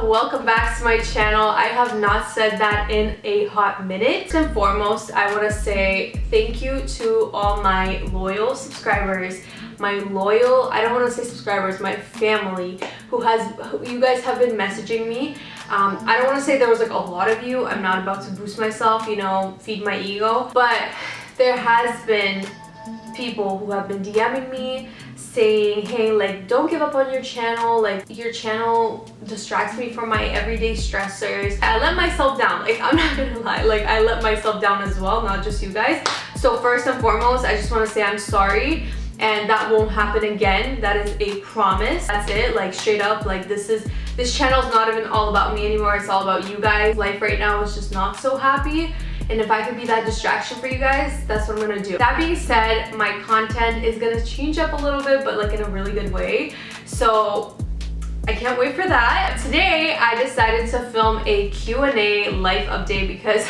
welcome back to my channel. I have not said that in a hot minute. First and foremost, I want to say thank you to all my loyal subscribers, I don't want to say subscribers, my family, who you guys have been messaging me. I don't want to say there was like a lot of you. I'm not about to boost myself, you know, feed my ego, but there has been people who have been DMing me saying, hey, like, don't give up on your channel, like, your channel distracts me from my everyday stressors. I let myself down, like, I'm not gonna lie, like, I let myself down as well, not just you guys. So first and foremost, I just want to say I'm sorry, and that won't happen again. That is a promise. That's it, like, straight up. Like, this channel is not even all about me anymore. It's all about you guys. Life right now is just not so happy, and if I could be that distraction for you guys, that's what I'm gonna do. That being said, my content is gonna change up a little bit, but like in a really good way. So I can't wait for that. Today, I decided to film a Q&A life update because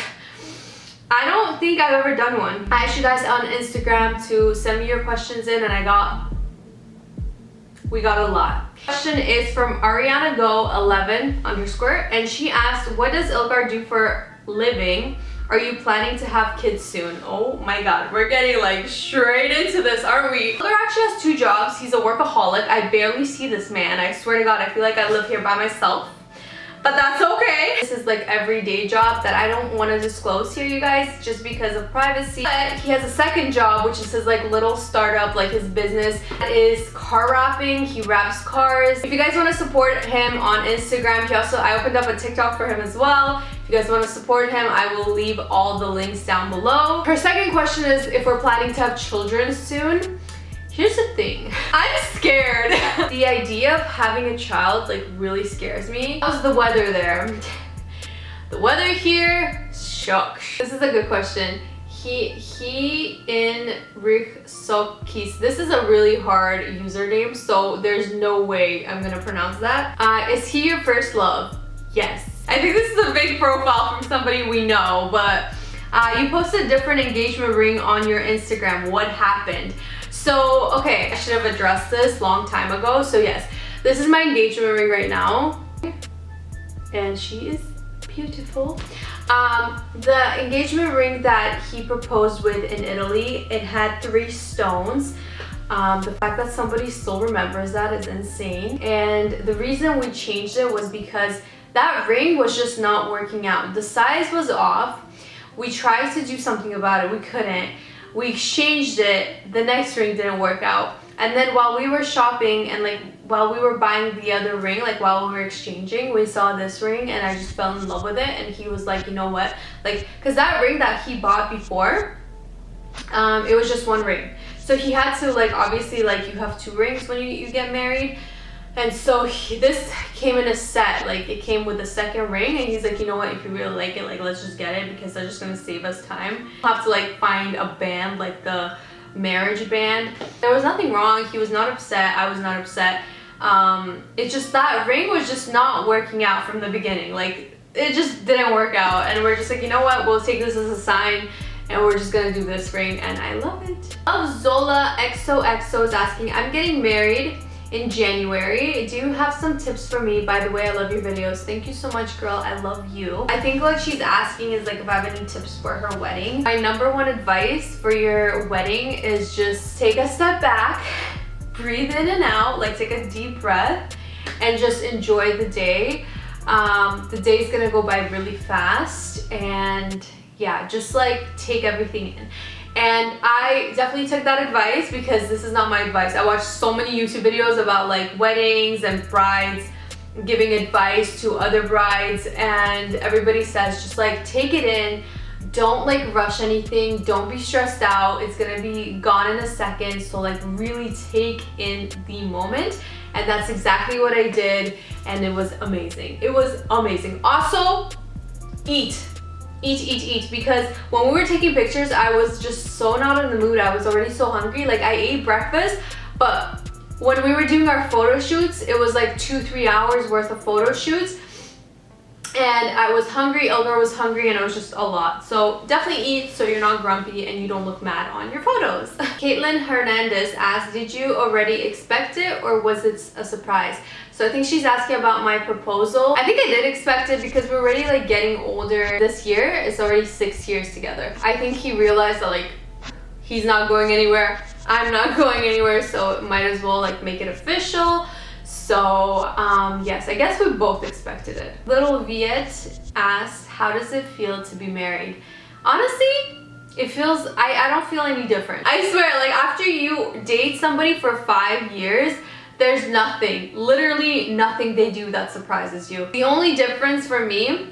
I don't think I've ever done one. I asked you guys on Instagram to send me your questions in, and we got a lot. Question is from Ariana.Go11_, and she asked, what does Ilgar do for living? Are you planning to have kids soon? Oh my god, we're getting like straight into this, aren't we? Ilgar actually has 2 jobs. He's a workaholic. I barely see this man. I swear to god, I feel like I live here by myself. But that's okay. This is like everyday job that I don't want to disclose here, you guys, just because of privacy. But he has a second job, which is his like little startup, like his business. That is car wrapping. He wraps cars. If you guys want to support him on Instagram, I opened up a TikTok for him as well. If you guys want to support him, I will leave all the links down below. Her second question is if we're planning to have children soon. Here's the thing, I'm scared. The idea of having a child like really scares me. How's the weather there? The weather here, shook. This is a good question. He in Riksokis. This is a really hard username, so there's no way I'm gonna pronounce that. Is he your first love? Yes. I think this is a big profile from somebody we know, but you posted a different engagement ring on your Instagram. What happened? So, okay, I should have addressed this long time ago. So yes, this is my engagement ring right now, and she is beautiful. The engagement ring that he proposed with in Italy, it had 3 stones. The fact that somebody still remembers that is insane. And the reason we changed it was because that ring was just not working out. The size was off. We tried to do something about it, we couldn't. We exchanged it, the next ring didn't work out. And then while we were shopping and like while we were buying the other ring, like while we were exchanging, we saw this ring and I just fell in love with it. And he was like, you know what? Like, cause that ring that he bought before, it was just 1 ring. So he had to like, obviously like you have 2 rings when you get married. And so this came in a set, like it came with a second ring, and he's like, you know what, if you really like it, like let's just get it because they're just gonna save us time. We'll have to like find a band, like the marriage band. There was nothing wrong. He was not upset. I was not upset. It's just that ring was just not working out from the beginning. Like it just didn't work out, and we're just like, you know what, we'll take this as a sign and we're just gonna do this ring, and I love it. Zola XOXO is asking, I'm getting married in January. Do you have some tips for me? By the way, I love your videos. Thank you so much, girl. I love you. I think what she's asking is like if I have any tips for her wedding. My #1 advice for your wedding is just take a step back, breathe in and out, like take a deep breath, and just enjoy the day. The day's gonna go by really fast, and yeah, just like take everything in. And I definitely took that advice because this is not my advice. I watched so many YouTube videos about like weddings and brides giving advice to other brides, and everybody says just like take it in, don't like rush anything, don't be stressed out, it's gonna be gone in a second. So like really take in the moment, and that's exactly what I did, and it was amazing. It was amazing. Also, eat, because when we were taking pictures, I was just so not in the mood. I was already so hungry. Like I ate breakfast, but when we were doing our photo shoots, it was like 2-3 hours worth of photo shoots, And I was hungry, Elgar was hungry, and it was just a lot. So definitely eat so you're not grumpy and you don't look mad on your photos. Caitlin Hernandez asked, did you already expect it or was it a surprise? So I think she's asking about my proposal. I think I did expect it because we're already like getting older. This year, it's already 6 years together. I think he realized that like he's not going anywhere, I'm not going anywhere, so might as well like make it official. So yes, I guess we both expected it. Little Viet asked, how does it feel to be married? Honestly, it feels, I don't feel any different. I swear, like after you date somebody for 5 years, there's nothing, literally nothing they do that surprises you. The only difference for me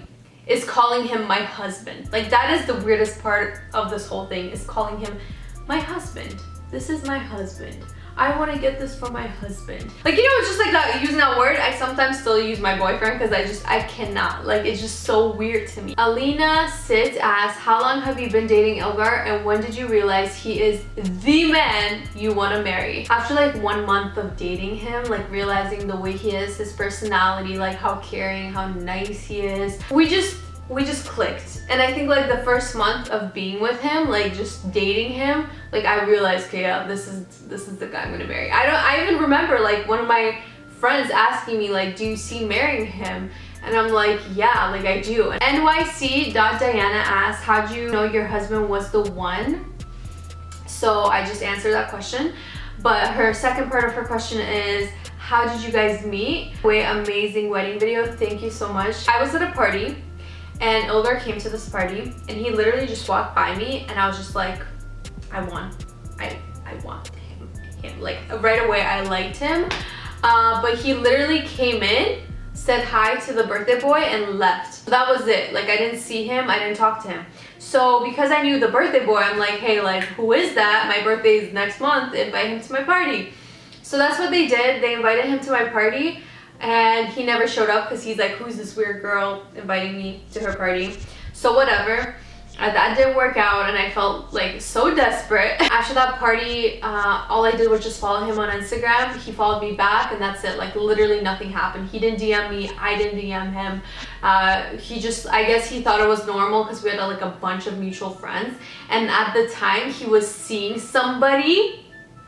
is calling him my husband. Like that is the weirdest part of this whole thing, is calling him my husband. This is my husband. I want to get this for my husband. Like, you know, it's just like that, using that word. I sometimes still use my boyfriend because I cannot. Like, it's just so weird to me. Alina Sit asked, how long have you been dating Elgar and when did you realize he is the man you want to marry? After like 1 month of dating him, like realizing the way he is, his personality, like how caring, how nice he is, we just clicked. And I think like the first month of being with him, like just dating him, like I realized, okay, yeah, this is the guy I'm gonna marry. I even remember like one of my friends asking me like, do you see marrying him? And I'm like, yeah, like I do. NYC.Diana asked, how'd you know your husband was the one? So I just answered that question. But her second part of her question is, how did you guys meet? Wait, amazing wedding video, thank you so much. I was at a party and Elgar came to this party and he literally just walked by me and I was just like, I want him. Like right away I liked him. But he literally came in, said hi to the birthday boy and left. That was it. Like I didn't see him, I didn't talk to him. So because I knew the birthday boy, I'm like, hey, like who is that? My birthday is next month, invite him to my party. So that's what they did. They invited him to my party. And he never showed up because he's like, who's this weird girl inviting me to her party? So whatever, that didn't work out and I felt like so desperate. After that party, all I did was just follow him on Instagram. He followed me back and that's it. Like literally nothing happened. He didn't DM me, I didn't DM him. He just, I guess he thought it was normal because we had like a bunch of mutual friends. And at the time he was seeing somebody.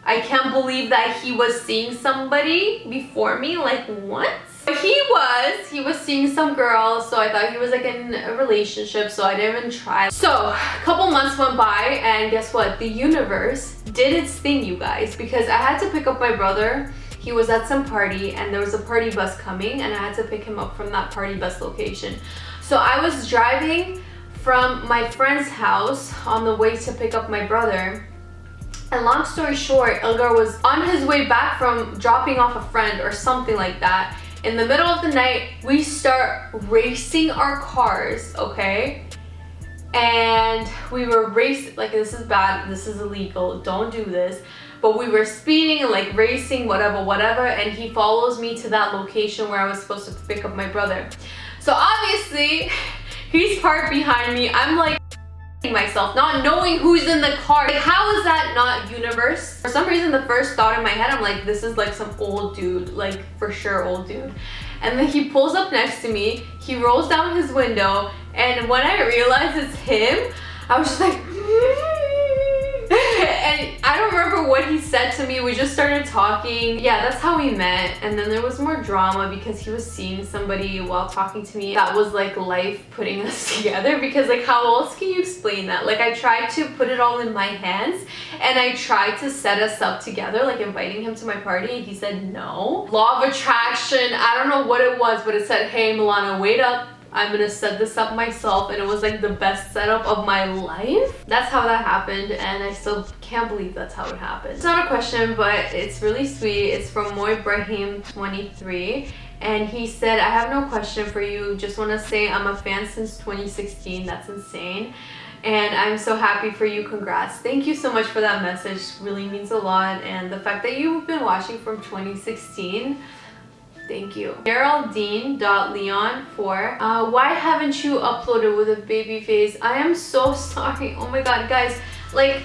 I can't believe that he was seeing somebody before me, like what? He was seeing some girl, so I thought he was like in a relationship, so I didn't even try. So a couple months went by and guess what? The universe did its thing, you guys, because I had to pick up my brother. He was at some party and there was a party bus coming and I had to pick him up from that party bus location. So I was driving from my friend's house on the way to pick up my brother. And long story short, Elgar was on his way back from dropping off a friend or something like that. In the middle of the night, we start racing our cars, okay? And we were racing, like this is bad, this is illegal, don't do this. But we were speeding and like racing, whatever, and he follows me to that location where I was supposed to pick up my brother. So obviously, he's parked behind me. I'm like, myself, not knowing who's in the car. Like, how is that not universe? For some reason, the first thought in my head, I'm like, this is like some old dude, like for sure old dude. And then he pulls up next to me, he rolls down his window, and when I realized it's him, I was just like, and I don't remember what he said to me. We just started talking. Yeah, that's how we met. And then there was more drama because he was seeing somebody while talking to me. That was like life putting us together, because like how else can you explain that? Like I tried to put it all in my hands and I tried to set us up together, like inviting him to my party, and he said no. Law of attraction, I don't know what it was, but it said, hey Milana, wait up. I'm gonna set this up myself, and it was like the best setup of my life. That's how that happened, and I still can't believe that's how it happened. It's not a question, but it's really sweet. It's from Moy Brahim 23, and he said, I have no question for you, just want to say I'm a fan since 2016. That's insane, and I'm so happy for you. Congrats. Thank you so much for that message. Really means a lot, and the fact that you've been watching from 2016, thank you. Geraldine.Leon4. Why haven't you uploaded with a baby face? I am so sorry. Oh my god, guys. Like,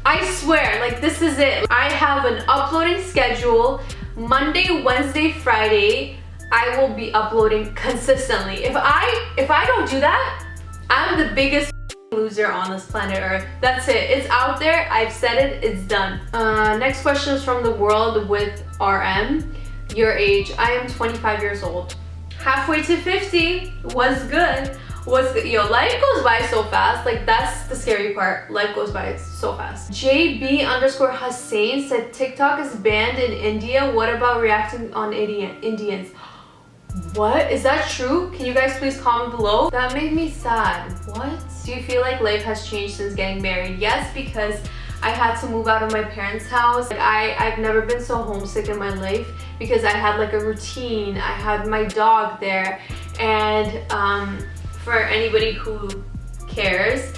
I swear, like this is it. I have an uploading schedule. Monday, Wednesday, Friday. I will be uploading consistently. If I don't do that, I'm the biggest loser on this planet Earth. That's it. It's out there. I've said it. It's done. Next question is from the world with RM. Your age? I am 25 years old. Halfway to 50. What's good? What's good? Yo, life goes by so fast. Like, that's the scary part. Life goes by so fast. JB_Hussein said TikTok is banned in India. What about reacting on Indians? What? Is that true? Can you guys please comment below? That made me sad. What? Do you feel like life has changed since getting married? Yes, because I had to move out of my parents' house. Like, I've never been so homesick in my life because I had like a routine. I had my dog there, and for anybody who cares,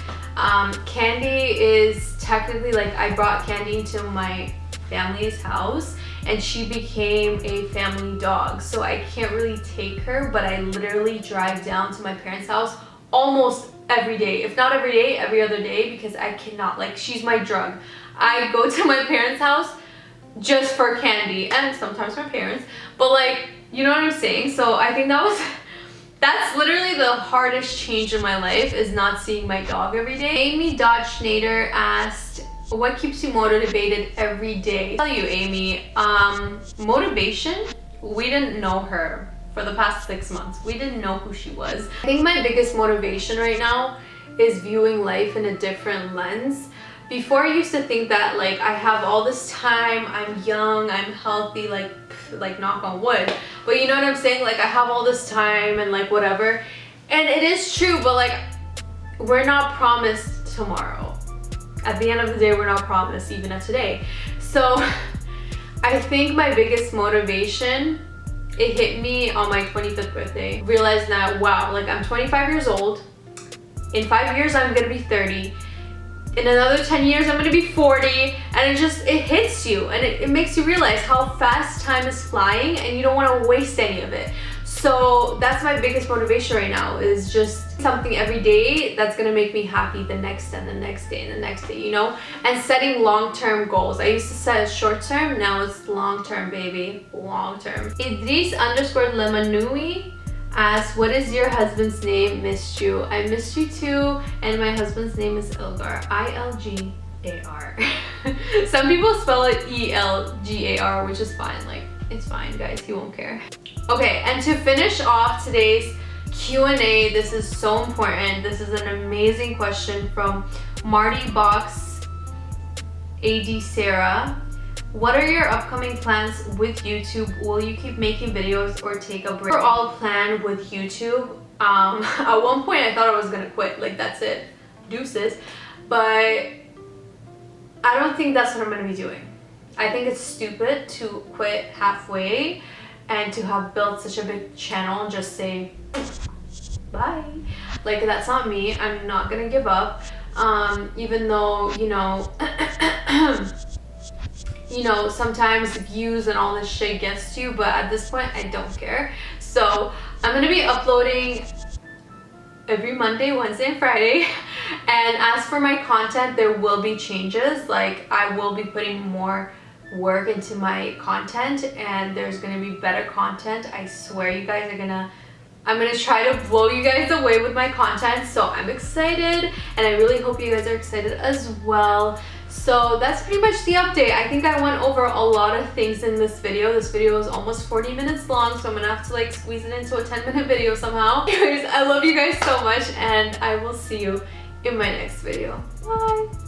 Candy is technically, like, I brought Candy into my family's house and she became a family dog, so I can't really take her, but I literally drive down to my parents' house almost every day, if not every day, every other day, because I cannot, like, she's my drug. I go to my parents' house just for Candy, and sometimes my parents, but, like, you know what I'm saying? So I think that's literally the hardest change in my life, is not seeing my dog every day. Amy.Schneider asked, what keeps you motivated every day? I'll tell you, Amy, motivation, we didn't know her for the past 6 months. We didn't know who she was. I think my biggest motivation right now is viewing life in a different lens. Before, I used to think that, like, I have all this time, I'm young, I'm healthy, like knock on wood, but you know what I'm saying? Like, I have all this time and, like, whatever, and it is true, but, like, we're not promised tomorrow. At the end of the day, we're not promised even of today. So I think my biggest motivation, it hit me on my 25th birthday. Realized that, wow, like, I'm 25 years old. In 5 years, I'm gonna be 30. In another 10 years, I'm gonna be 40. And it hits you, and it makes you realize how fast time is flying, and you don't wanna waste any of it. So that's my biggest motivation right now, is just something every day that's gonna make me happy the next and the next day and the next day, you know? And setting long-term goals. I used to set short-term, now it's long-term, baby, long-term. Idris_Lemanui asks, what is your husband's name? Missed you. I missed you too, and my husband's name is Ilgar, I-L-G-A-R. Some people spell it E-L-G-A-R, which is fine, like, it's fine, guys, he won't care. Okay, and to finish off today's Q&A, this is so important. This is an amazing question from Marty Box AD Sarah. What are your upcoming plans with YouTube? Will you keep making videos or take a break? We're all planned with YouTube. At one point I thought I was gonna quit, like, that's it, deuces, but I don't think that's what I'm gonna be doing. I think it's stupid to quit halfway and to have built such a big channel and just say bye. Like, that's not me. I'm not gonna give up, even though, you know, you know, sometimes views and all this shit gets to you, but at this point I don't care. So I'm gonna be uploading every Monday, Wednesday, and Friday. And as for my content, there will be changes. Like, I will be putting more work into my content, and there's gonna be better content. I swear, you guys are gonna, I'm gonna try to blow you guys away with my content. So I'm excited, and I really hope you guys are excited as well. So that's pretty much the update. I think I went over a lot of things in this video. This video is almost 40 minutes long, so I'm gonna have to, like, squeeze it into a 10-minute video somehow. Anyways, I love you guys so much, and I will see you in my next video. Bye.